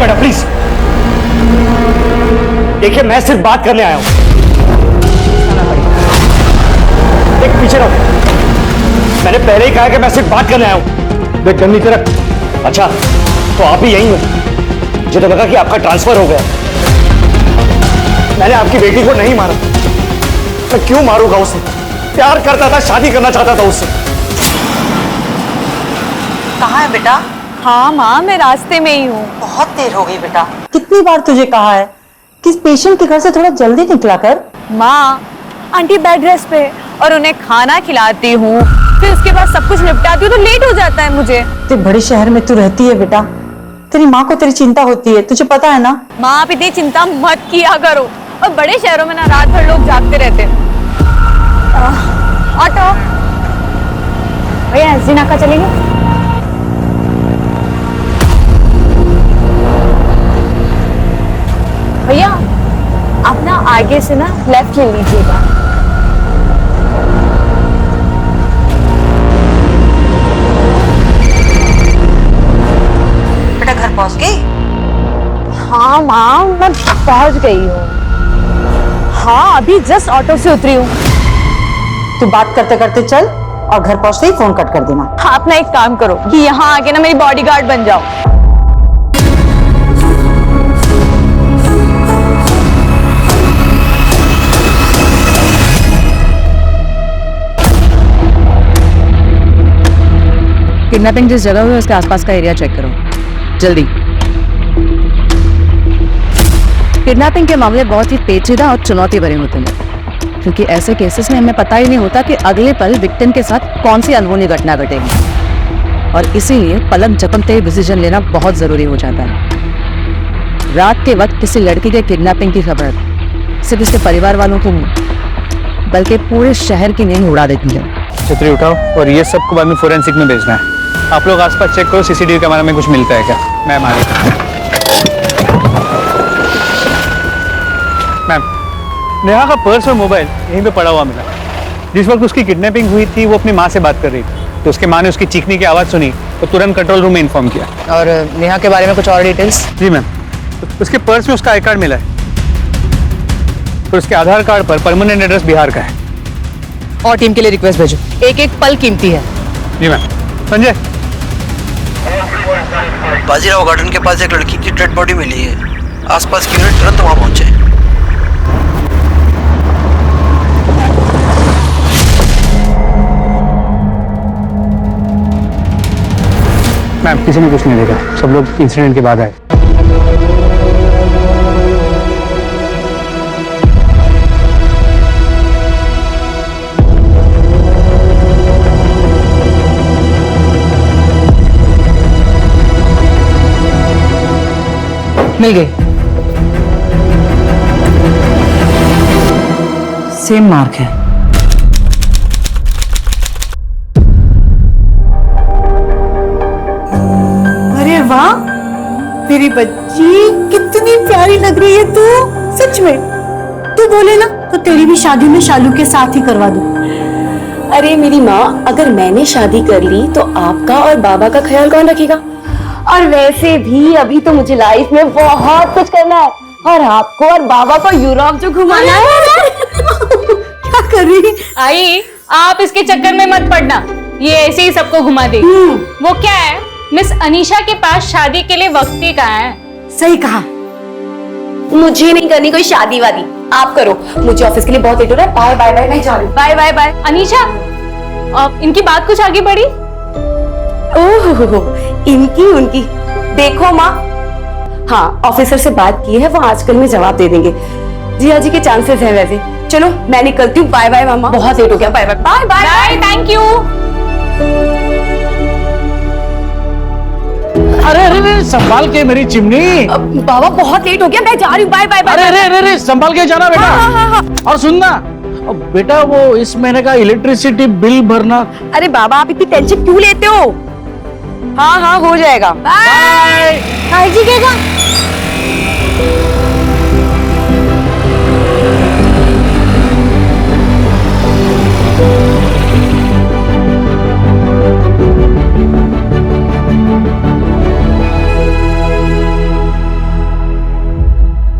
बेटा प्लीज। देखिए मैं सिर्फ बात करने आया हूं। देख पीछे रहो, मैंने पहले ही कहा कि मैं सिर्फ बात करने आया हूं। देख गन नीचे रख। अच्छा तो आप ही यहीं हो? मुझे तो लगा कि आपका ट्रांसफर हो गया। मैंने आपकी बेटी को नहीं मारा। मैं क्यों मारूंगा उसे? प्यार करता था, शादी करना चाहता था उससे। कहाँ है बेटा? हाँ माँ, मैं रास्ते में ही हूँ। बहुत देर हो गई बेटा। कितनी बार तुझे कहा है कि इस पेशेंट के घर से थोड़ा जल्दी निकला कर। माँ, आंटी बेड रेस्ट पे और उन्हें खाना खिलाती हूँ, फिर उसके बाद सब कुछ निपटाती हूँ तो लेट हो जाता है मुझे। तेरे बड़े शहर में तू रहती है बेटा, तेरी माँ को तेरी चिंता होती है, तुझे पता है ना। माँ आप इतनी चिंता मत किया करो। और बड़े शहरों में ना रात भर लोग जागते रहते हैं। ऑटो भैया, एसडी नाका चलेंगे? भैया आप ना आगे से ना लेफ्ट ले लीजिएगा। बेटा घर पहुंच गई? हाँ माँ, मैं पहुंच गई हूँ। हाँ अभी जस्ट ऑटो से उतरी हूँ। तू बात करते करते चल और घर पहुंचते ही फोन कट कर देना। हाँ, अपना एक काम करो कि यहाँ आके ना मेरी बॉडीगार्ड बन जाओ। किडनैपिंग जिस जगह हुई है उसके आसपास का एरिया चेक करो जल्दी। किडनैपिंग के मामले बहुत ही पेचीदा और चुनौती भरे होते हैं, क्योंकि ऐसे केसेस में हमें पता ही नहीं होता कि अगले पल विक्टिम के साथ कौन सी अनहोनी घटना घटेगी, और इसीलिए पलक झपकते ही डिसीजन लेना बहुत जरूरी हो जाता है। रात के वक्त किसी लड़की के किडनैपिंग की खबर सिर्फ उसके परिवार वालों को नहीं बल्कि पूरे शहर की नींद उड़ा देती है। छतरी उठाओ और ये सबको बाद में फोरेंसिक में भेजना है। आप लोग आसपास चेक करो, सीसीटीवी कैमरा में कुछ मिलता है क्या। मैम आ रही। मैम, नेहा का पर्स और मोबाइल यहीं पे पड़ा हुआ मिला। जिस वक्त उसकी किडनैपिंग हुई थी वो अपनी माँ से बात कर रही थी, तो उसके माँ ने उसकी चीखने की आवाज़ सुनी तो तुरंत कंट्रोल रूम में इन्फॉर्म किया। और नेहा के बारे में कुछ और डिटेल्स? जी मैम, उसके पर्स में उसका आई कार्ड मिला है, तो उसके आधार कार्ड पर परमानेंट एड्रेस बिहार का है। और टीम के लिए रिक्वेस्ट भेजो, एक एक पल कीमती है। जी मैम। संजय, बाजीराव गार्डन के पास एक लड़की की डेड बॉडी मिली है। आसपास की यूनिट तुरंत वहां पहुंचे। मैम किसी ने कुछ नहीं देखा, सब लोग इंसिडेंट के बाद आए। मिल गई। सेम मार्क है। अरे वाह मेरी बच्ची, कितनी प्यारी लग रही है तू। सच में तू बोले ना तो तेरी भी शादी में शालू के साथ ही करवा दूं। अरे मेरी माँ, अगर मैंने शादी कर ली तो आपका और बाबा का ख्याल कौन रखेगा? और वैसे भी अभी तो मुझे लाइफ में बहुत कुछ करना है, और आपको और बाबा को यूरोप जो घुमाना है। क्या कर रही? आई आप इसके चक्कर में मत पड़ना, ये ऐसे ही सबको घुमा देगी। वो क्या है, मिस अनीशा के पास शादी के लिए वक्त ही कहाँ है। सही कहा। मुझे नहीं करनी कोई शादी वादी, आप करो। मुझे ऑफिस के लिए बहुत लेट हो रहा है। बाय बाय बाय, मैं जा रही हूँ। Bye bye bye. अनीशा, इनकी बात कुछ आगे बढ़ी? ओह, इनकी उनकी देखो माँ। हाँ, ऑफिसर से बात की है, वो आजकल में जवाब दे देंगे। जिया जी के चांसेस हैं वैसे। चलो मैं निकलती हूँ। बाय बाय मामा, बहुत लेट हो गया। Bye bye bye bye bye. Thank you. अरे अरे अरे संभाल के मेरी चिमनी। बाबा बहुत लेट हो गया, मैं जा रही हूँ। Bye bye bye. अरे अरे अरे संभाल के जाना बेटा। और सुनना बेटा, वो इस महीने का इलेक्ट्रिसिटी बिल भरना। अरे बाबा आप इतनी टेंशन क्यों लेते हो? हाँ हाँ हो जाएगा। बाय। काळजी घे गा।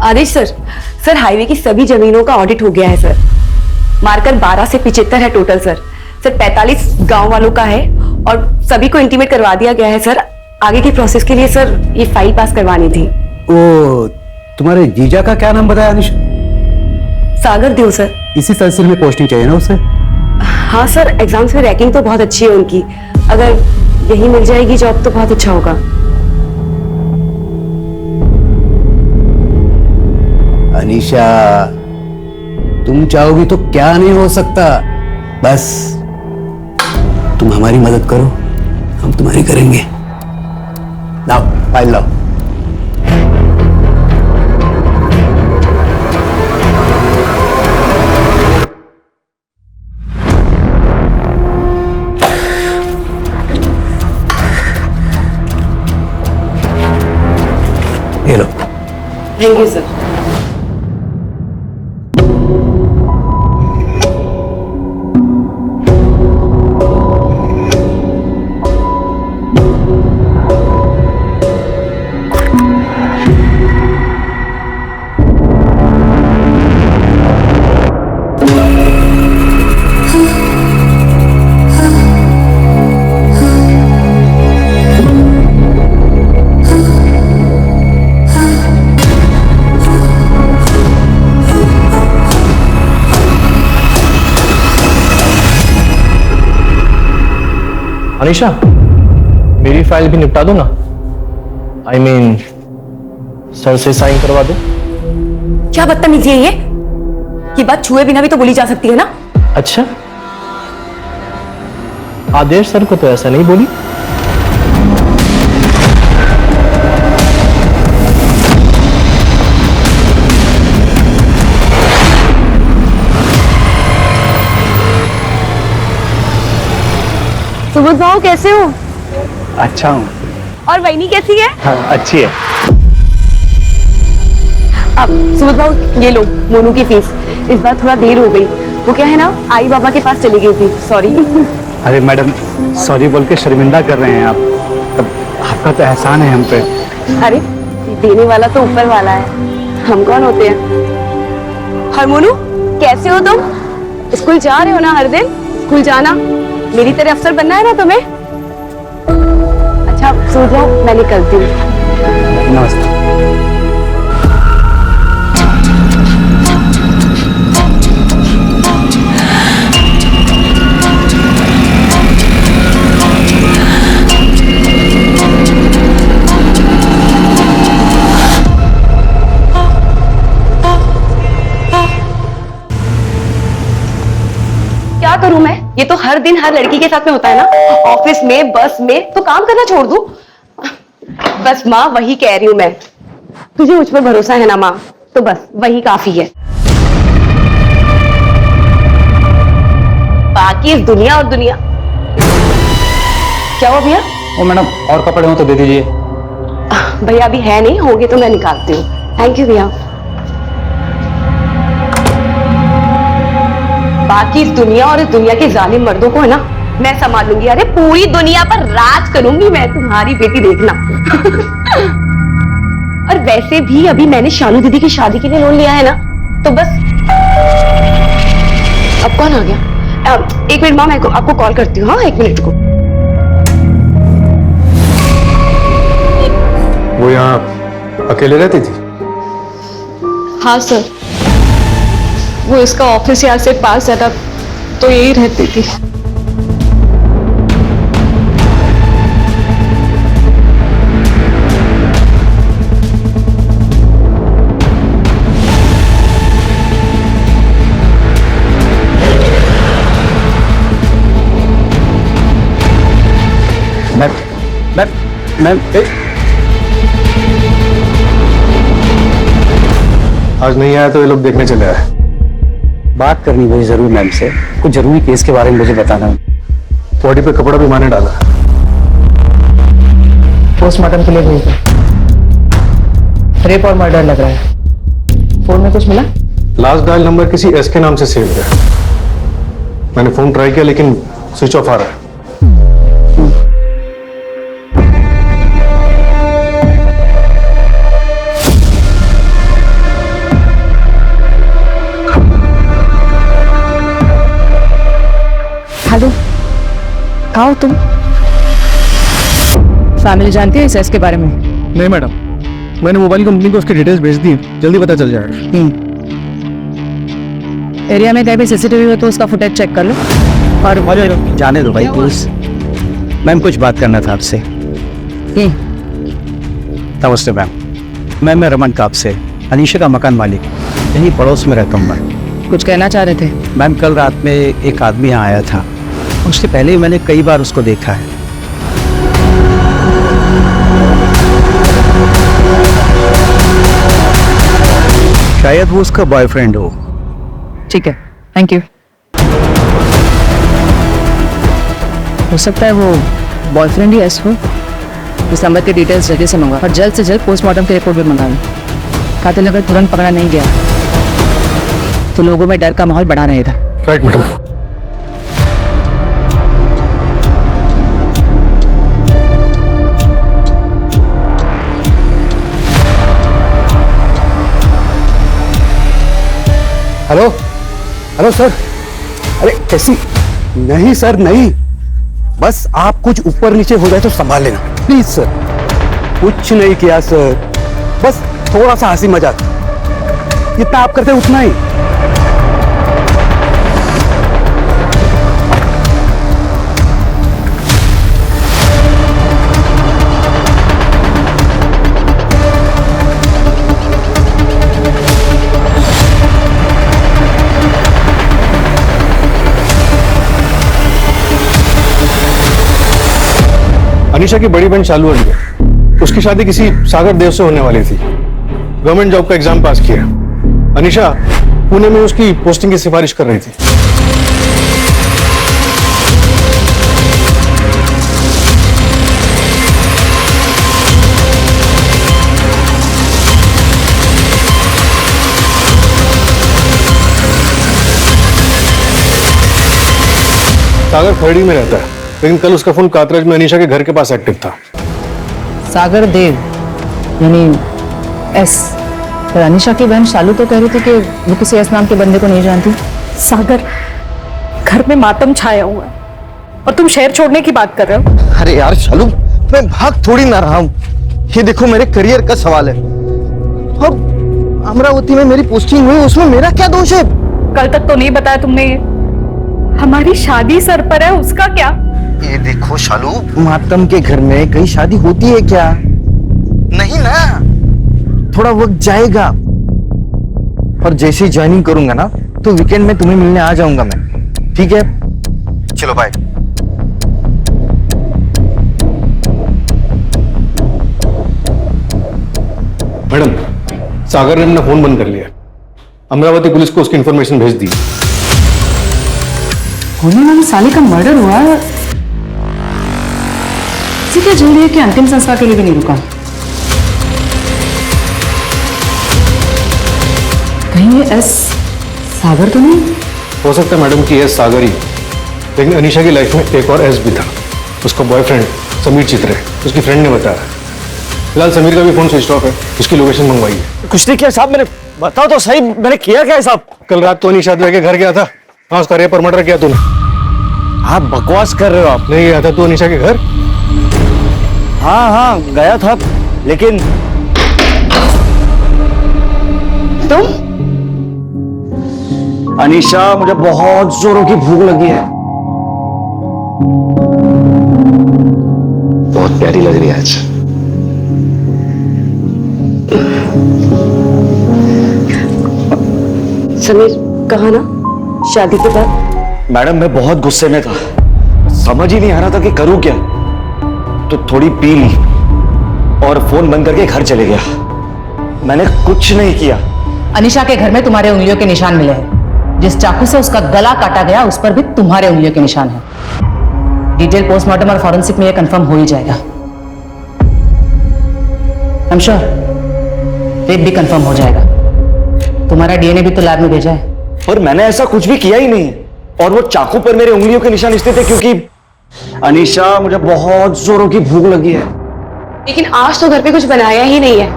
आदेश सर, सर हाईवे की सभी जमीनों का ऑडिट हो गया है सर। मार्कर 12 से 75 है टोटल सर। सर 45 गांव वालों का है और सभी को इंटीमेट करवा दिया गया है सर। आगे की प्रोसेस के लिए सर ये फाइल पास करवानी थी। ओ, तुम्हारे जीजा का क्या नाम बताया अनिशा? सागर देव सर। इसी तहसील में पोस्टिंग चाहिए ना उसे? हाँ सर, एग्जाम्स में रैंकिंग तो बहुत अच्छी है उनकी। अगर यही मिल जाएगी जॉब तो बहुत अच्छा होगा। अनिशा, तुम चाहोगी तो क्या नहीं हो सकता। बस तुम हमारी मदद करो, हम तुम्हारी करेंगे। लाओ फाइल लाओ। ये लो। Thank you sir. अनीशा, मेरी फाइल भी निपटा दो ना। I mean, सर से साइन करवा दो। क्या बदतमीजी है ये बात छुए बिना भी तो बोली जा सकती है ना। अच्छा, आदेश सर को तो ऐसा नहीं बोली। सुबोध भाऊ कैसे हो? अच्छा हूँ। और वहीनी कैसी है? हाँ, अच्छी है। अब सुबोध भाऊ ये लो मोनू की फीस। इस बार थोड़ा देर हो गई, वो क्या है ना आई बाबा के पास चली गई थी, सॉरी। अरे मैडम, सॉरी बोल के शर्मिंदा कर रहे हैं आप। तब आपका तो एहसान है हम पे। अरे देने वाला तो ऊपर वाला है, हम कौन होते हैं। और मोनू कैसे हो तुम? स्कूल जा रहे हो ना हर दिन? स्कूल जाना, मेरी तरह अफसर बनना है ना तुम्हें। अच्छा सुबोध भाऊ मैं निकलती हूँ। नमस्ते। क्या करूं मैं? ये तो हर दिन हर लड़की के साथ में होता है ना, ऑफिस में बस में, तो काम करना छोड़ दूं? बस माँ वही कह रही हूं मैं, तुझे मुझ पर भरोसा है ना माँ, तो बस वही काफी है। बाकी इस दुनिया और दुनिया। क्या हुआ भैया? ओ मैडम, और कपड़े हो तो दे दीजिए। भैया अभी है नहीं, होंगे तो मैं निकालती हूँ। थैंक यू भैया। बाकी इस दुनिया और इस दुनिया के जालिम मर्दों को है ना मैं संभाल लूंगी। अरे पूरी दुनिया पर राज करूंगी मैं, तुम्हारी बेटी देखना। और वैसे भी अभी मैंने शालू दीदी की शादी के लिए लोन लिया है ना, तो बस। अब कौन आ गया? एक मिनट माँ, मैं आपको कॉल करती हूँ। हाँ एक मिनट को। वो यहाँ अकेले रहती थी? हाँ सर, वो इसका ऑफिस यहाँ से पास है ना, तो यही रहती थी। मैम आज नहीं आया तो ये लोग देखने चले आए। बात करनी मुझे जरूर मैम से, कुछ जरूरी केस के बारे में मुझे बताना। बॉडी पे कपड़ा भी माने डाला। पोस्टमार्टम के लिए भेज दो। रेप और मर्डर लग रहा है। फोन में कुछ मिला? लास्ट डायल नंबर किसी एस के नाम से सेव है। मैंने फोन ट्राई किया लेकिन स्विच ऑफ आ रहा है। कहाँ हो तुम? फैमिली जानती है इस एस के बारे में? नहीं मैडम, मैंने मोबाइल कंपनी को उसकी डिटेल्स भेज दी, जल्दी पता चल जाएगा। एरिया में कहीं भी सीसीटीवी हो तो उसका फुटेज चेक कर लो। और जाने दो भाई प्लीज, मैम कुछ बात करना था आपसे। नमस्ते मैम, मैं रमन काप से, अनीशा का मकान मालिक, यहीं पड़ोस में रहता हूँ मैं। कुछ कहना चाह रहे थे? मैम कल रात में एक आदमी यहाँ आया था, उससे पहले ही मैंने कई बार उसको देखा है। शायद वो उसका बॉयफ्रेंड हो। ठीक है, थैंक यू। हो सकता है वो बॉयफ्रेंड ही एस हो। इस नंबर के डिटेल्स जल्दी से मंगवा और जल्द से जल्द पोस्टमार्टम की रिपोर्ट भी मंगा लो। कातिल अगर तुरंत पकड़ा नहीं गया तो लोगों में डर का माहौल बढ़ा रहेगा। Right madam. Hello hello sir, अरे कैसी? नहीं सर नहीं, बस आप कुछ ऊपर नीचे हो जाए तो संभाल लेना प्लीज सर। कुछ नहीं किया सर, बस थोड़ा सा हंसी मजाक, जितना आप करते उतना ही। अनीशा की बड़ी बहन शालू अली है, उसकी शादी किसी सागर देव से होने वाली थी। गवर्नमेंट जॉब का एग्जाम पास किया। अनीशा पुणे में उसकी पोस्टिंग की सिफारिश कर रही थी। सागर खरड़ी में रहता है, लेकिन कल उसका फोन कातराज में अनीशा के घर के पास एक्टिव था। सागर देव यानी एस। पर अनीशा की बहन शालू तो कह रही थी कि वो किसी एस नाम के बंदे को नहीं जानती। सागर, घर में मातम छाया हुआ है और तुम शहर छोड़ने की बात कर रहे हो। अरे यार शालू, मैं भाग थोड़ी ना रहा हूं, ये देखो मेरे करियर का सवाल है। और अमरावती में मेरी पोस्टिंग हुई, उसमें मेरा क्या दोष है? कल तक तो नहीं बताया तुमने ये। हमारी शादी सर पर है, उसका क्या? ये देखो शालू, मातम के घर में कहीं शादी होती है क्या? नहीं ना, थोड़ा वक्त जाएगा। और जैसे ही ज्वाइनिंग करूंगा ना तो वीकेंड में तुम्हें मिलने आ जाऊंगा मैं, ठीक है? चलो बाय। मैडम, सागर ने अपना फोन बंद कर लिया। अमरावती पुलिस को उसकी इंफॉर्मेशन भेज दी। होने वाली साली का मर्डर हुआ है, इसी के जल्दी कि अंतिम संस्कार के लिए भी नहीं रुका। कहीं ये एस सागर तो नहीं? हो सकता है मैडम कि एस सागर ही, लेकिन अनीशा की लाइफ में एक और एस भी था। उसका बॉयफ्रेंड समीर चित्रे, उसकी फ्रेंड ने बताया। फिलहाल समीर का भी फोन स्विच ऑफ है, उसकी लोकेशन मंगवाई है। कुछ नहीं किया साहब मैंने, बताओ तो सही, मैंने किया क्या है साहब? कल रात तो अनीशा के घर गया था, हाँ उसका रेप और मर्डर किया तूने। आप बकवास कर रहे हो आप। नहीं गया था तू अनीशा के घर? हाँ हाँ गया था, लेकिन तुम? अनीशा, मुझे बहुत जोरों की भूख लगी है। बहुत प्यारी लग रही है आज। समीर कहा ना शादी के बाद? मैडम मैं बहुत गुस्से में था, समझ ही नहीं आ रहा था कि करूं क्या, तो थोड़ी पी ली और फोन बंद करके घर चले गया। मैंने कुछ नहीं किया। अनीशा के घर में तुम्हारे उंगलियों के निशान मिले हैं। जिस चाकू से उसका गला काटा गया उस पर भी तुम्हारे उंगलियों के निशान हैं। डिटेल पोस्टमार्टम और फॉरेंसिक में यह कंफर्म हो ही जाएगा। आई एम श्योर रेप भी कंफर्म हो जाएगा। तुम्हारा डीएनए भी तो लैब में भेजा है। पर मैंने ऐसा कुछ भी किया ही नहीं, और वो चाकू पर मेरे उंगलियों के निशान इसलिए थे क्योंकि अनीशा, मुझे बहुत जोरों की भूख लगी है। लेकिन आज तो घर पे कुछ बनाया ही नहीं है।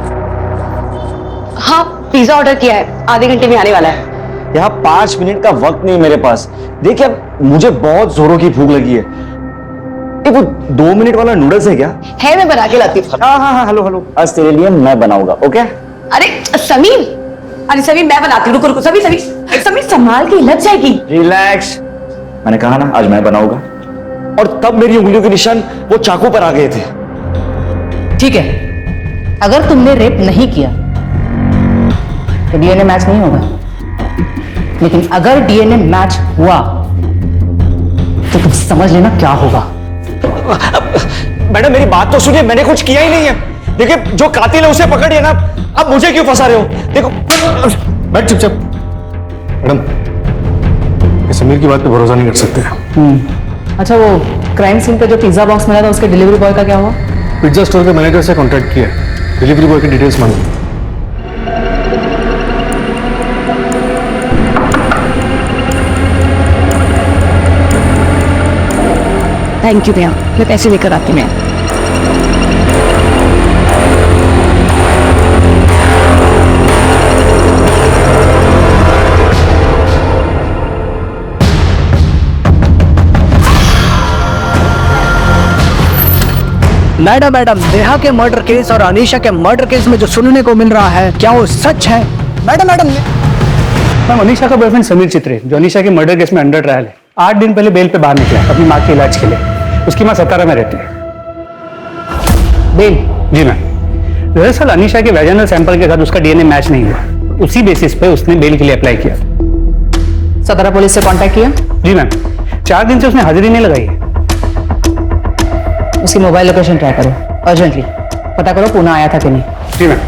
हाँ पिज्जा ऑर्डर किया है, आधे घंटे में आने वाला है। यहाँ 5 मिनट का वक्त नहीं मेरे पास। देखिए अब मुझे बहुत जोरों की भूख लगी है, वो 2 मिनट वाला नूडल्स है क्या? है, मैं बना के लाती हूँ। हाँ हाँ हाँ, हेलो हेलो, आज तेरे लिए मैं बनाऊंगा, ओके? अरे समीर, अरे समीर मैं बनाती हूँ, रुको रुको, समीर समीर समीर संभाल के, लग जाएगी। रिलैक्स, मैंने कहा ना आज मैं बनाऊंगा। और तब मेरी उंगलियों के निशान वो चाकू पर आ गए थे। ठीक है, अगर तुमने रेप नहीं किया तो डीएनए मैच नहीं होगा, लेकिन अगर डीएनए मैच हुआ तो तुम समझ लेना क्या होगा। मैडम मेरी बात तो सुनिए, मैंने कुछ किया ही नहीं है। देखिए जो कातिल है उसे पकड़िए ना, अब मुझे क्यों फंसा रहे हो? देखो बैठ चुपचाप। मैडम, ये समीर की बात पे भरोसा नहीं कर सकते। अच्छा, वो क्राइम सीन पे जो पिज्जा बॉक्स मिला था उसके डिलीवरी बॉय का क्या हुआ? पिज्जा स्टोर के मैनेजर से कांटेक्ट किया, डिलीवरी बॉय की डिटेल्स मांगी। थैंक यू भैया, मैं पैसे लेकर आती हूँ। मैडम नेहा के मर्डर केस और अनीशा के मर्डर केस में जो सुनने को मिल रहा है, क्या वो सच है? मैडम मैम, अनीशा का बॉयफ्रेंड समीर चित्रे, जो अनीशा के मर्डर केस में अंडर ट्रायल है, 8 दिन पहले बेल पे बाहर निकला अपनी माँ के इलाज के लिए। उसकी माँ सतारा में रहती है। बेल? जी मैम। दरअसल अनीशा के वैजाइनल सैंपल के साथ उसका डीएनए मैच नहीं हुआ, उसी बेसिस पे उसने बेल के लिए अप्लाई किया। सतारा पुलिस से कांटेक्ट किया? जी मैम, 4 दिन से उसने हाजिरी नहीं लगाई है। उसकी मोबाइल लोकेशन ट्राई करो, अर्जेंटली पता करो पुणे आया था कि नहीं। जी ma'am.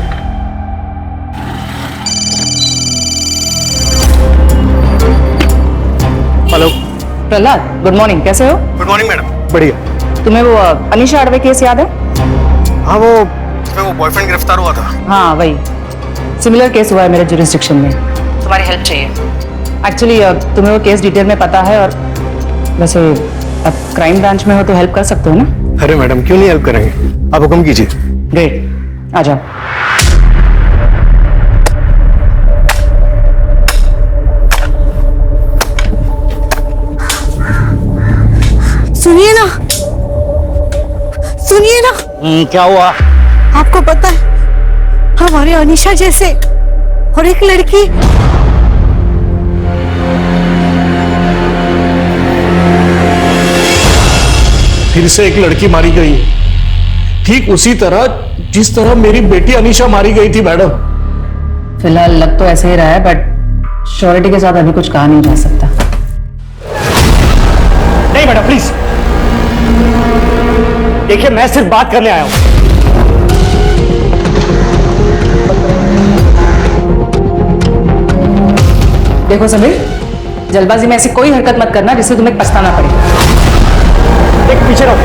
Hello Prahlad, good morning, कैसे हो? Good morning madam. बढ़िया। तुम्हें वो अनीशा अडवे केस याद है? हाँ, वो उसमें वो बॉयफ्रेंड गिरफ्तार हुआ था। हाँ वही, सिमिलर केस हुआ है मेरे जुरिस्डिक्शन में। तुम्हारी हेल्प चाहिए। एक्चुअली तुम्हें वो केस डिटेल में पता है, और वैसे अब क्राइम ब्रांच में हो तो हेल्प कर सकते हो ना? अरे मैडम, क्यों नहीं हेल्प करेंगे, आप हुक्म कीजिए। ग्रेट, आ जाओ। सुनिए ना, सुनिए ना। क्या हुआ? आपको पता है हमारे अनीशा जैसे और एक लड़की फिर से एक लड़की मारी गई, ठीक उसी तरह जिस तरह मेरी बेटी अनीशा मारी गई थी मैडम। फिलहाल लग तो ऐसे ही रहा है, बट श्योरिटी के साथ अभी कुछ कहा नहीं जा सकता। नहीं मैडम प्लीज, देखिए मैं सिर्फ बात करने आया हूं। देखो समीर, जल्दबाजी में ऐसी कोई हरकत मत करना जिससे तुम्हें पछताना पड़े। देख पीछे रहो,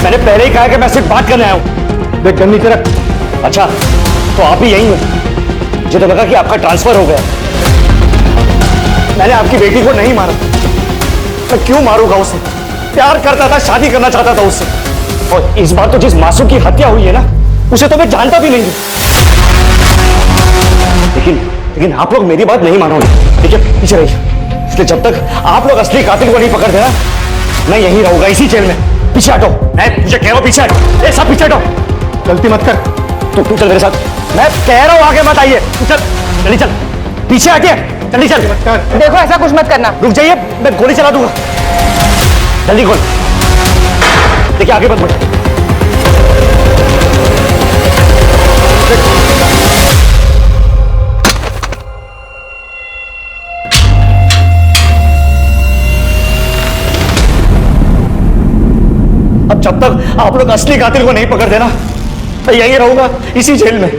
मैंने पहले ही कहा कि मैं सिर्फ बात करने आया हूं। देख गन नीचे रख। अच्छा तो आप ही यही हो? मुझे तो लगा कि आपका ट्रांसफर हो गया। मैंने आपकी बेटी को नहीं मारा, मैं क्यों मारूंगा उसे? प्यार करता था, शादी करना चाहता था उससे, और इस बार तो जिस मासूम की हत्या हुई है ना, उसे तो मैं जानता भी नहीं हूं। लेकिन आप लोग मेरी बात नहीं मानोगे, ठीक है? पीछे रहिए, इसलिए जब तक आप लोग असली कातिल को नहीं पकड़ते ना, मैं यहीं रहूंगा इसी जेल में। पीछे हटो, मैं मुझे कह रहा हूं पीछे हटो। ए सब पीछे हटो, गलती मत कर। तू चल मेरे साथ, मैं कह रहा हूं आगे मत आइए। तू चल, जल्दी चल, पीछे हटिए, जल्दी चल। देखो ऐसा कुछ मत करना। रुक जाइए, मैं गोली चला दूंगा। जल्दी खोल, देखिए आगे मत बढ़ो। अब जब तक आप लोग असली कातिल को नहीं पकड़ते ना, मैं यहीं रहूंगा इसी जेल में।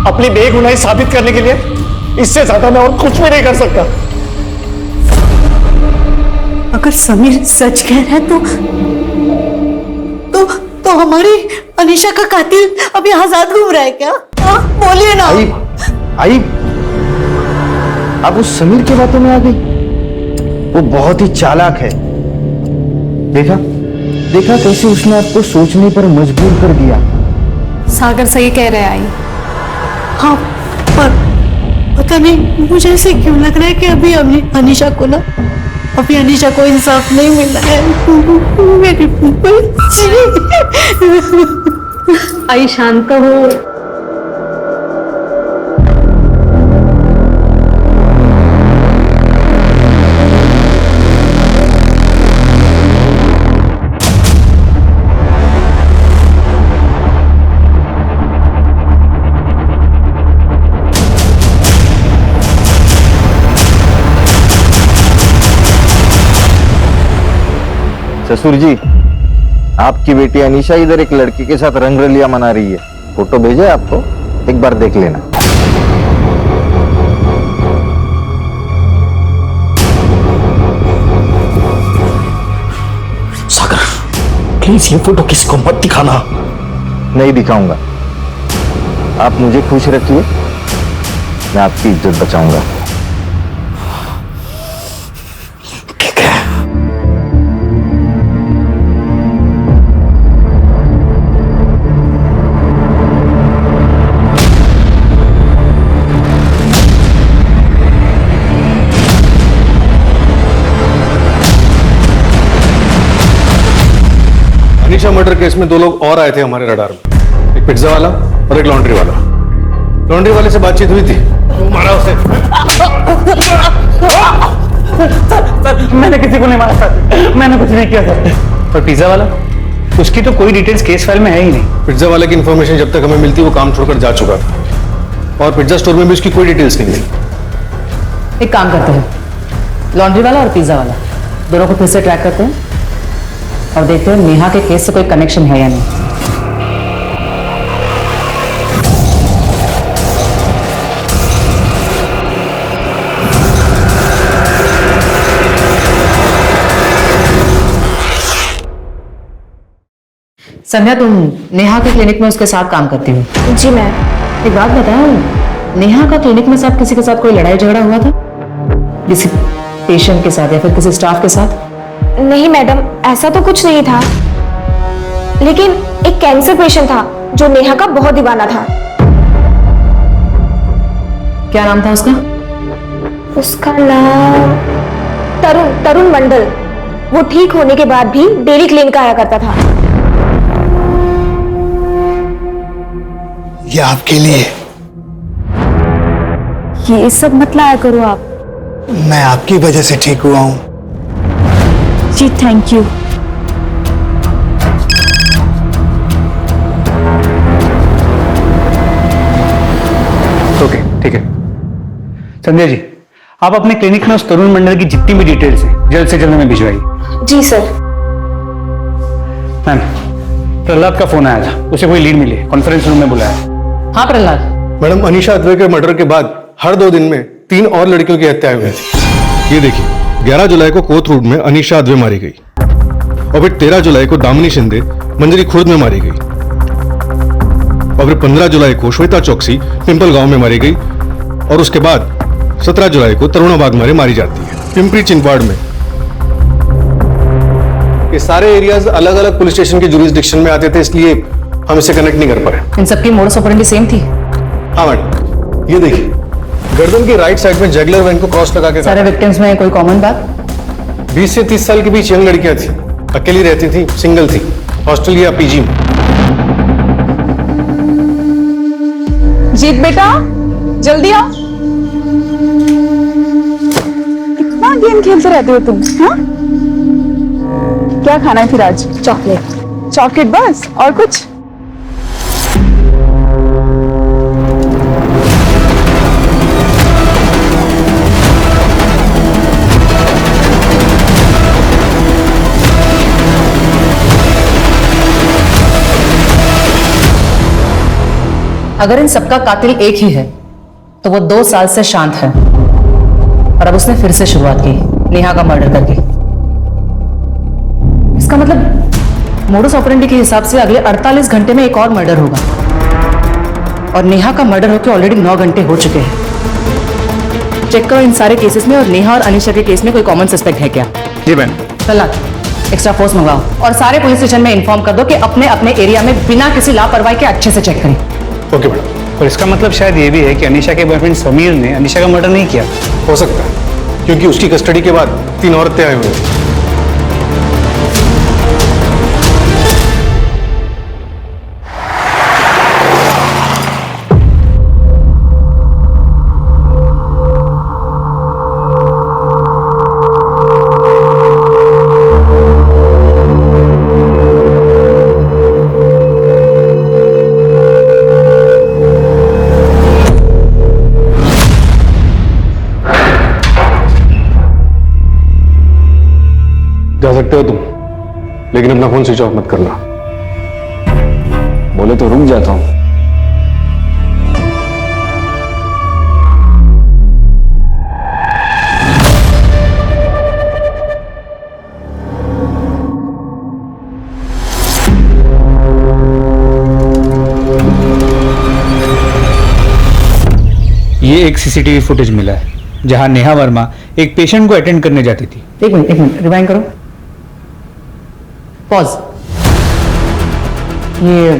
अपनी बेगुनाही साबित करने के लिए इससे ज्यादा मैं और कुछ भी नहीं कर सकता। अगर समीर सच कह रहा है तो हमारी अनीशा का कातिल अभी आजाद घूम रहा है क्या? हाँ, बोलिए ना। आई आप उस समीर की बातों में आ गई। वो बहुत ही चालाक है। देखा कैसे उसने आपको सोचने पर मजबूर कर दिया। सागर सही कह रहे हैं आई। हाँ, पर पता नहीं मुझे ऐसे क्यों लग रहा है कि अभी अनीशा को ना अभी अनीशा को इंसाफ नहीं मिला है। मेरी बच्ची। आई शांत हो। ससुर जी, आपकी बेटी अनीशा इधर एक लड़के के साथ रंगरलिया मना रही है। फोटो भेजे आपको, एक बार देख लेना। सागर, प्लीज ये फोटो किसी को मत दिखाना। नहीं दिखाऊंगा। आप मुझे खुश रखिए, मैं आपकी इज्जत बचाऊंगा। अनीशा मर्डर केस में 2 लोग और आए थे हमारे रडार में, एक पिज्जा वाला और एक लॉन्ड्री वाला। लॉन्ड्री वाले से बातचीत हुई थी, वो मारा उसे। सर, मैंने किसी को नहीं मारा सर, मैंने कुछ नहीं किया सर। और पिज्जा वाला, उसकी तो कोई डिटेल्स केस फाइल में है ही नहीं। पिज्जा वाले की इन्फॉर्मेशन जब तक हमें मिलती वो काम छोड़कर जा चुका था, और पिज्जा स्टोर में भी उसकी कोई डिटेल्स नहीं थी। एक काम करते हैं, लॉन्ड्री वाला और पिज्जा वाला दोनों को फिर से ट्रैक करते हैं और देखते हैं नेहा के केस से कोई कनेक्शन है या नहीं। संध्या, तुम नेहा के क्लिनिक में उसके साथ काम करती हो? जी मैम। एक बात बताओ, नेहा का क्लिनिक में साथ किसी के साथ कोई लड़ाई झगड़ा हुआ था, किसी पेशेंट के साथ या फिर किसी स्टाफ के साथ? नहीं मैडम, ऐसा तो कुछ नहीं था, लेकिन एक कैंसर पेशेंट था जो नेहा का बहुत दीवाना था। क्या नाम था उसका? उसका नाम तरुण मंडल। वो ठीक होने के बाद भी डेली क्लिनिक आया करता था। ये आपके लिए। ये सब मत लाया करो आप। मैं आपकी वजह से ठीक हुआ हूं। जी थैंक यू। ओके, ठीक है। संध्या जी, आप अपने क्लिनिक में उस तरुण मंडल की जितनी भी डिटेल्स हैं जल्द से जल्द हमें भिजवाइए। जी सर। मैम, प्रहलाद का फोन आया था, उसे कोई लीड मिली, कॉन्फ्रेंस रूम में बुलाया। हाँ प्रहलाद। मैडम, अनीशा अद्वै के मर्डर के बाद हर 2 दिन में 3 और लड़कियों की हत्याएं हुई थी। ये देखिए, 11 जुलाई को कोथरूड में अनीशा अद्वै मारी गई, और फिर 13 जुलाई को दामिनी शिंदे मंजरी खुर्द में मारी गई, और फिर 15 जुलाई को श्वेता चौकसी पिंपल गांव में मारी गई, और उसके बाद 17 जुलाई को तरुणाबाग में मारी जाती है, पिंपरी चिंचवाड़ में। ये सारे एरियाज अलग अलग पुलिस स्टेशन के जुरिसडिक्शन में आते थे, इसलिए हम इसे कनेक्ट नहीं कर पाए। इन सबकी मोडस ऑपरेंडी सेम थी? हाँ मैडम, ये देखिए, गर्दन की राइट साइड में जैगलर वैन को क्रॉस लगा के। सारे विक्टिम्स में कोई कॉमन बात? 20 से 30 साल के बीच यंग लड़कियां थी, अकेली रहती थी, सिंगल थी, हॉस्टल या पीजी में। जीत बेटा, जल्दी आओ। कितना गेम खेलते रहते हो तुम? हाँ? क्या खाना है फिर आज? चॉकलेट। चॉकलेट बस, और कुछ? अगर इन सबका कातिल एक ही है तो वो 2 साल से शांत है, और अब उसने फिर से शुरुआत की नेहा का मर्डर करके। इसका मतलब मोडस ऑपरेंडी के हिसाब से अगले 48 घंटे में एक और मर्डर होगा, और नेहा का मर्डर होकर ऑलरेडी 9 घंटे हो चुके हैं। चेक करो इन सारे केसेस में और नेहा और अनीशा के केस में कोई कॉमन सस्पेक्ट है क्या? जी मैम। प्रहलाद, एक्स्ट्रा फोर्स मंगवाओ और सारे पुलिस स्टेशन में इन्फॉर्म कर दो कि अपने अपने एरिया में बिना किसी लापरवाही के अच्छे से चेक करें। Okay madam. और इसका मतलब शायद ये भी है कि अनीशा के बॉयफ्रेंड समीर ने अनीशा का मर्डर नहीं किया। हो सकता है, क्योंकि उसकी कस्टडी के बाद 3 औरतें आई हुई हैं। जा सकते हो तुम, लेकिन अपना फोन स्विच ऑफ मत करना। बोले तो रुक जाता हूँ। ये एक सीसीटीवी फुटेज मिला है जहां नेहा वर्मा एक पेशेंट को अटेंड करने जाती थी। एक मिनट रिवाइंड करो, पॉज। ये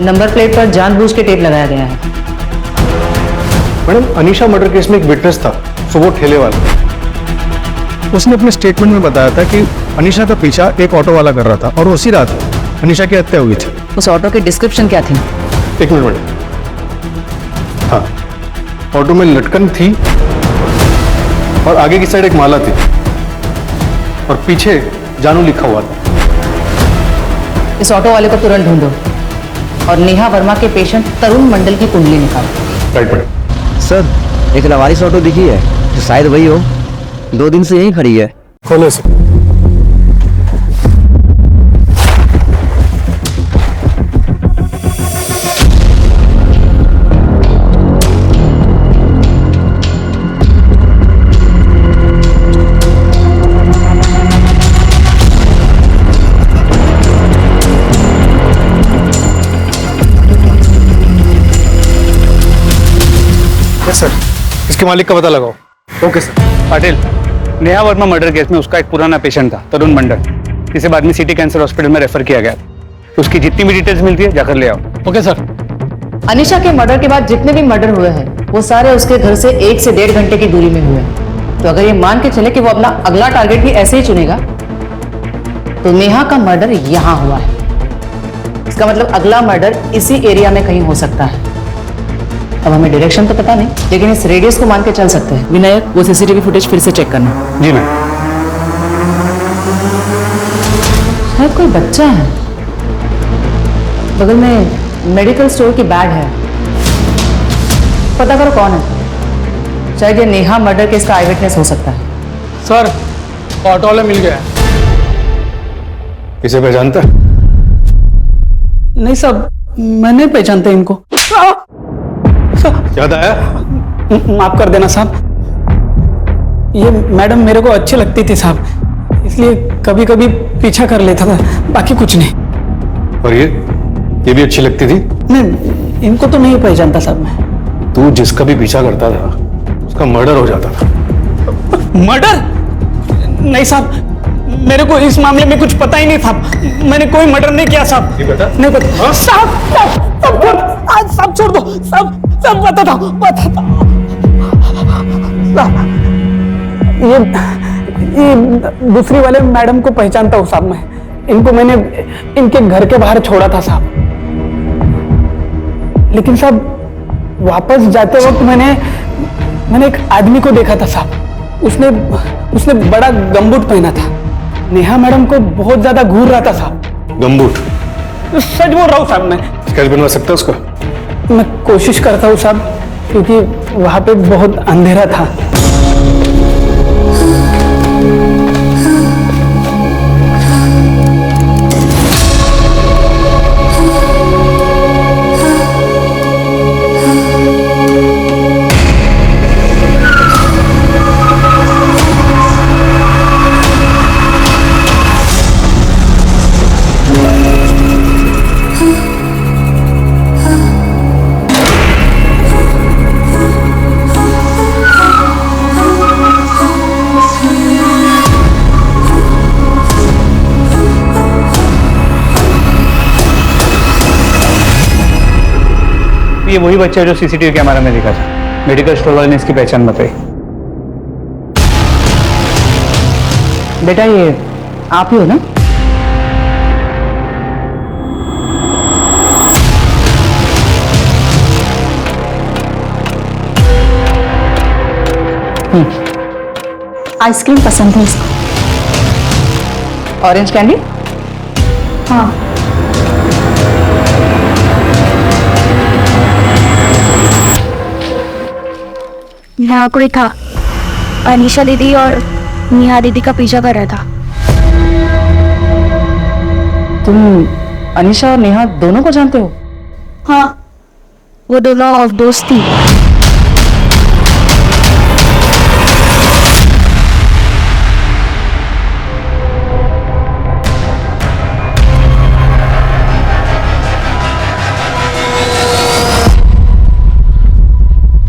नंबर प्लेट पर जानबूझ के टेप लगाया गया है। मैडम, अनीशा मर्डर केस में एक विटनेस था, सो वो ठेले वाला। उसने अपने स्टेटमेंट में बताया था कि अनीशा का पीछा एक ऑटो वाला कर रहा था और उसी रात अनीशा की हत्या हुई थी। उस ऑटो की डिस्क्रिप्शन क्या थी? एक मिनट मैडम। हाँ, ऑटो में लटकन थी और आगे की साइड एक माला थी और पीछे जानू लिखा हुआ था। इस ऑटो वाले को तुरंत ढूंढो और नेहा वर्मा के पेशेंट तरुण मंडल की कुंडली निकालो। Right madam. सर, एक लवारिस ऑटो दिखी है, तो शायद वही हो। 2 दिन से यहीं खड़ी है। खोलो इसे। सर, इसके मालिक का पता लगाओ। Okay sir. Patil, Neha Verma murder case में उसका एक पुराना पेशेंट था, तरुण मंडल, जिसे बाद में सिटी कैंसर हॉस्पिटल में रेफर किया गया। उसकी जितनी भी डिटेल्स मिलती है जाकर ले आओ। Okay sir. अनीशा के मर्डर के बाद जितने भी मर्डर हुए हैं वो सारे उसके घर से 1 से 1.5 घंटे की दूरी में हुए हैं। तो अगर ये मान के चले कि वो अपना अगला टारगेट भी ऐसे ही चुनेगा, तो नेहा का मर्डर यहां हुआ है। इसका मतलब अगला मर्डर इसी एरिया में कहीं हो सकता है। अब हमें डायरेक्शन तो पता नहीं, लेकिन इस रेडियस को मान के चल सकते हैं। विनायक, वो सीसीटीवी फुटेज फिर से चेक करना। जी मैम। शायद कोई बच्चा है। बगल में मेडिकल स्टोर की बैग है। पता करो कौन है। शायद ये नेहा मर्डर केस का आई विटनेस हो सकता है। सर, ऑटो वाला मिल गया। इसे पहचानता है? नहीं साहब, मैं नहीं पहचानता इनको। याद आया? माफ कर देना साहब, ये मैडम मेरे को अच्छी लगती थी साहब, इसलिए कभी कभी पीछा कर लेता था, बाकी कुछ नहीं। और ये भी अच्छी लगती थी? नहीं, इनको तो नहीं पहचानता साहब मैं। तू जिसका भी पीछा करता था उसका मर्डर हो जाता था। मर्डर? नहीं साहब, मेरे को इस मामले में कुछ पता ही नहीं था। मैंने कोई मर्डर नहीं किया साहब। नहीं पता? नहीं पता साहब। सब छोड़ दो, सब बताता हूँ। ये दूसरी वाले मैडम को पहचानता हूँ साहब मैं। इनको मैंने इनके घर के बाहर छोड़ा था साहब, लेकिन साहब वापस जाते वक्त मैंने एक आदमी को देखा था साहब। उसने बड़ा गमबूट पहना था। नेहा मैडम को बहुत ज्यादा घूर रहा था साहब। गमबूट? सच बोल रहा हूँ साहब मैं। स्केच बनवा सकता है उसका? मैं कोशिश करता हूँ साहब, क्योंकि वहां पे बहुत अंधेरा था। ये वही बच्चा है जो सीसीटीवी कैमरा में दिखा था। मेडिकल स्टोर वाले ने इसकी पहचान बताई। बेटा ये आप ही हो ना? आइसक्रीम पसंद है इसको। Orange candy? हाँ। यहाँ कोई था, अनीशा दीदी और नेहा दीदी का पीछा कर रहा था। तुम अनीशा और नेहा दोनों को जानते हो? हाँ, वो दोनों ऑफ दोस्त थी।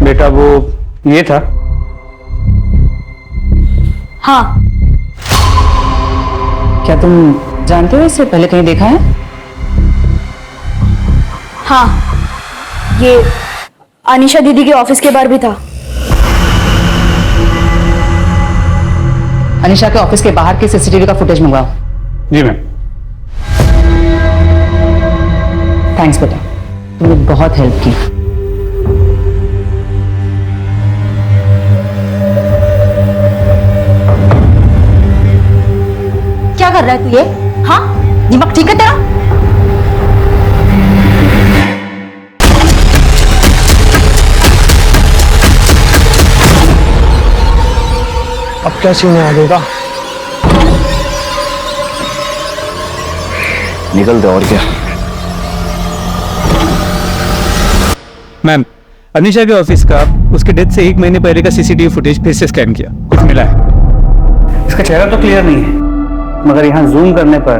बेटा वो ये था। हाँ। क्या तुम जानते हो इससे पहले कहीं देखा है? हाँ, ये अनीशा दीदी के ऑफिस के बाहर भी था। अनीशा के ऑफिस के बाहर की सीसीटीवी का फुटेज मंगवाओ। जी मैम। थैंक्स बेटा, तुमने बहुत हेल्प की। क्या कर रहा है तू ये? हाँ, दिमाग ठीक है तेरा? अब क्या सीन है आगे का? निकल दे और क्या। मैम, अनीशा के ऑफिस का उसके डेथ से 1 महीने पहले का सीसीटीवी फुटेज फिर से स्कैन किया, कुछ मिला है। इसका चेहरा तो क्लियर नहीं है, मगर यहां जूम करने पर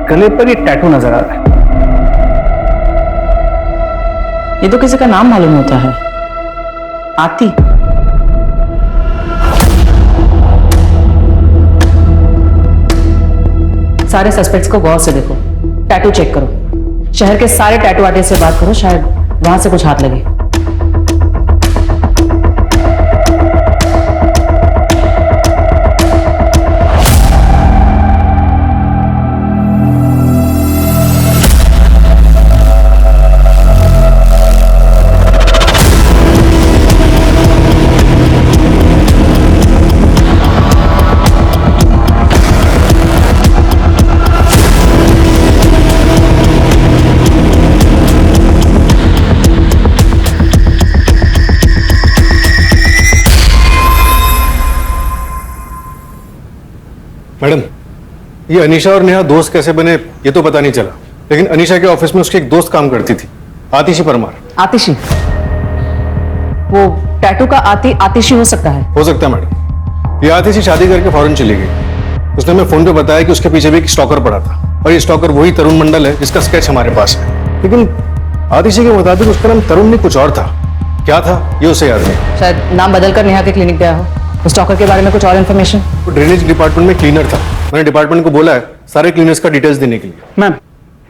गले पर ये टैटू नजर आ रहा है। ये तो किसी का नाम मालूम होता है, आती। सारे सस्पेक्ट्स को गौर से देखो, टैटू चेक करो, शहर के सारे टैटू आर्टिस्ट से बात करो, शायद वहां से कुछ हाथ लगे। मैडम, ये अनीशा और नेहा दोस्त कैसे बने ये तो पता नहीं चला, लेकिन अनीशा के ऑफिस में उसकी एक दोस्त काम करती थी, आतिशी परमार। आतिशी? वो टैटू का आतिशी हो सकता है? हो सकता है मैडम। ये आतिशी शादी करके फौरन चली गई। उसने हमें फोन पे बताया कि उसके पीछे भी एक स्टॉकर पड़ा था, और ये स्टॉकर वही तरुण मंडल है जिसका स्केच हमारे पास है। लेकिन आतिशी के मुताबिक उसका नाम तरुण नहीं कुछ और था। क्या था ये उसे याद नहीं। शायद नाम बदलकर नेहा के क्लिनिक गया हो। उस स्टॉकर के बारे में कुछ और इन्फॉर्मेशन? वो ड्रेनेज डिपार्टमेंट में क्लीनर था। मैंने डिपार्टमेंट को बोला है सारे क्लीनर्स का डिटेल्स देने के लिए। मैम,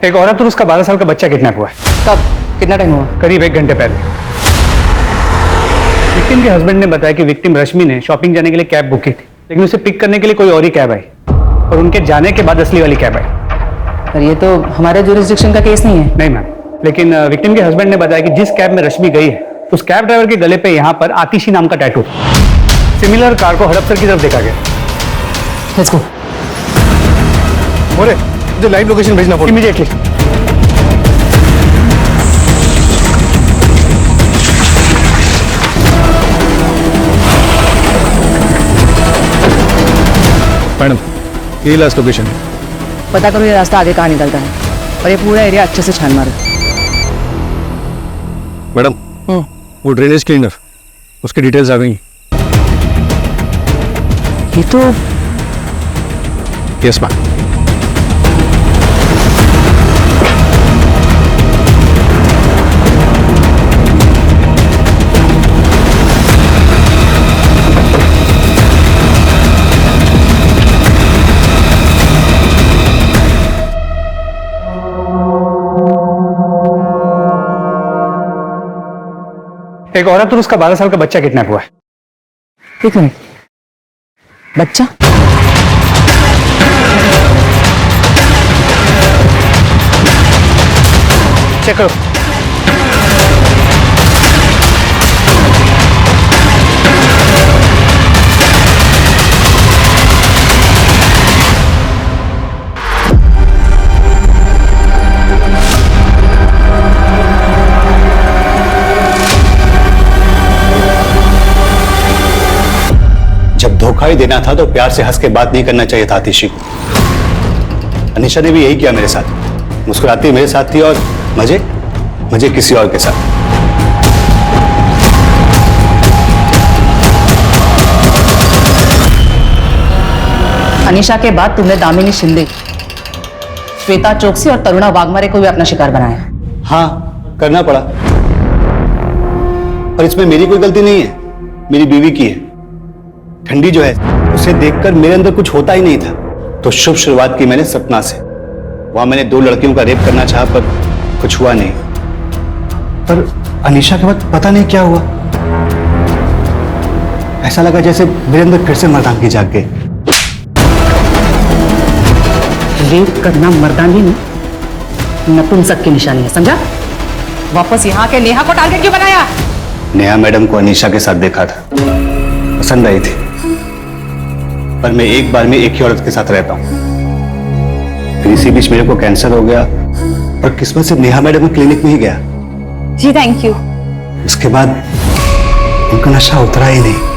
एक औरत और उसका 12 साल का बच्चा किडनैप हुआ है। कब? कितना टाइम हुआ? करीब 1 घंटे पहले। विक्टिम के हस्बैंड ने बताया कि विक्टिम रश्मि ने शॉपिंग जाने के लिए कैब बुक की थी, लेकिन उसे पिक करने के लिए कोई और ही कैब आई, और उनके जाने के बाद असली वाली कैब आई। पर ये तो हमारे ज्यूरिसडिक्शन का केस नहीं है। नहीं मैम, लेकिन विक्टिम के हस्बैंड ने बताया कि जिस कैब में रश्मि गई है उस कैब ड्राइवर के गले पे यहाँ पर आतिशी नाम का टैटू था। सिमिलर कार को हड़पसर की तरफ देखा गया। Let's go. बोले मुझे लाइव लोकेशन भेजना पड़ेगा इमीडिएटली। मैडम, ये लास्ट लोकेशन है। पता करो ये रास्ता आगे कहाँ निकलता है, और ये पूरा एरिया अच्छे से छान मारो। मैडम, वो ड्रेनेज क्लीनर, उसकी डिटेल्स आ गई। ये तो यस मैम। एक औरत और उसका 12 साल का बच्चा किडनैप हुआ है। एक मिनट, बच्चा? चेक करो। जब धोखा ही देना था तो प्यार से हंस के बात नहीं करना चाहिए था आतिशी को। अनीशा ने भी यही किया मेरे साथ, मुस्कुराती मेरे साथ थी और मजे मजे किसी और के साथ। अनीशा के बाद तुमने दामिनी शिंदे, श्वेता चोकसी और तरुणा वाघमारे को भी अपना शिकार बनाया। हाँ, करना पड़ा। और इसमें मेरी कोई गलती नहीं है, मेरी बीवी की है। ठंडी जो है उसे देखकर मेरे अंदर कुछ होता ही नहीं था, तो शुभ शुरुआत की मैंने सपना से। वहां मैंने 2 लड़कियों का रेप करना चाहा पर कुछ हुआ नहीं। पर अनीशा के बाद पता नहीं क्या हुआ, ऐसा लगा जैसे मेरे अंदर फिर से मर्दानगी जाग गई। रेप करना मर्दानगी नहीं, नपुंसक की निशानी है, समझा? वापस यहाँ के नेहा को टारगेट क्यों बनाया? नेहा मैडम को अनीशा के साथ देखा था, पसंद आई थी, पर मैं एक बार में एक ही औरत के साथ रहता हूं। फिर इसी बीच मेरे को कैंसर हो गया और किस्मत से नेहा मैडम के क्लिनिक में ही गया। जी थैंक यू। उसके बाद उनका नशा उतरा ही नहीं।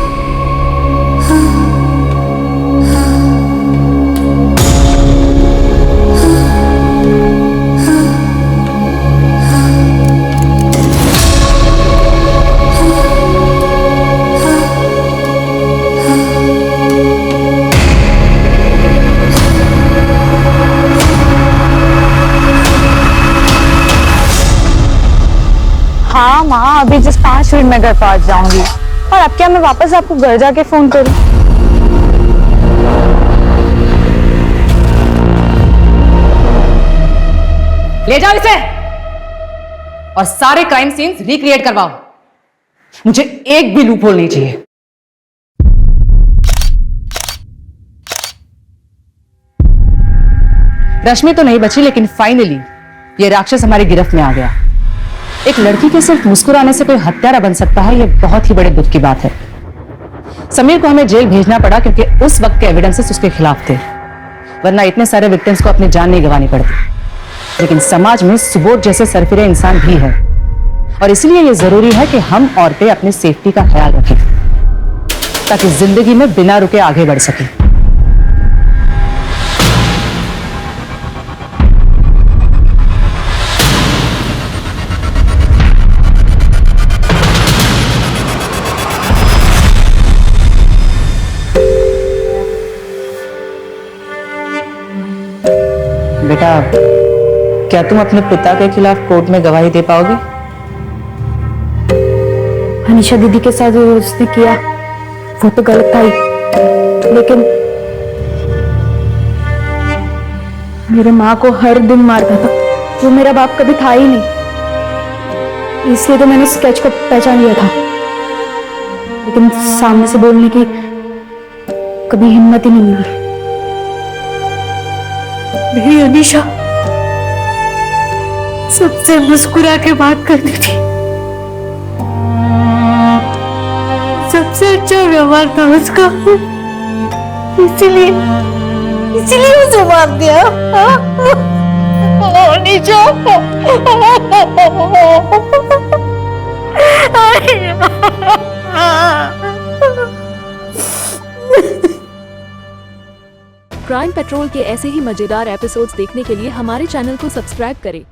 हाँ माँ, अभी जस्ट 5 मिनट में घर पहुंच जाऊंगी। और अब क्या मैं वापस आपको घर जाके फोन करूं? ले जाओ इसे और सारे क्राइम सीन्स रिक्रिएट करवाओ। मुझे एक भी लूपहोल नहीं चाहिए। रश्मि तो नहीं बची, लेकिन फाइनली ये राक्षस हमारी गिरफ्त में आ गया। एक लड़की के सिर्फ मुस्कुराने से कोई हत्यारा बन सकता है, यह बहुत ही बड़े दुख की बात है। समीर को हमें जेल भेजना पड़ा क्योंकि उस वक्त के एविडेंसेस उसके खिलाफ थे, वरना इतने सारे विक्टिम्स को अपनी जान नहीं गंवानी पड़ती। लेकिन समाज में सुबोध जैसे सरफिरे इंसान भी है, और इसलिए यह जरूरी है कि हम औरतें अपनी सेफ्टी का ख्याल रखें ताकि जिंदगी में बिना रुके आगे बढ़ सकें। बेटा, क्या तुम अपने पिता के खिलाफ कोर्ट में गवाही दे पाओगी? अनीशा दीदी के साथ जो उसने किया वो तो गलत था ही, लेकिन मेरे माँ को हर दिन मारता था। वो मेरा बाप कभी था ही नहीं, इसलिए तो मैंने स्केच को पहचान लिया था, लेकिन सामने से बोलने की कभी हिम्मत ही नहीं मिली। मेरी अनीशा सबसे मुस्कुरा के बात करती थी, सबसे अच्छा व्यवहार था उसका, इसीलिए उसे मार दिया। अनीशा क्राइम पेट्रोल के ऐसे ही मजेदार एपिसोड्स देखने के लिए हमारे चैनल को सब्सक्राइब करें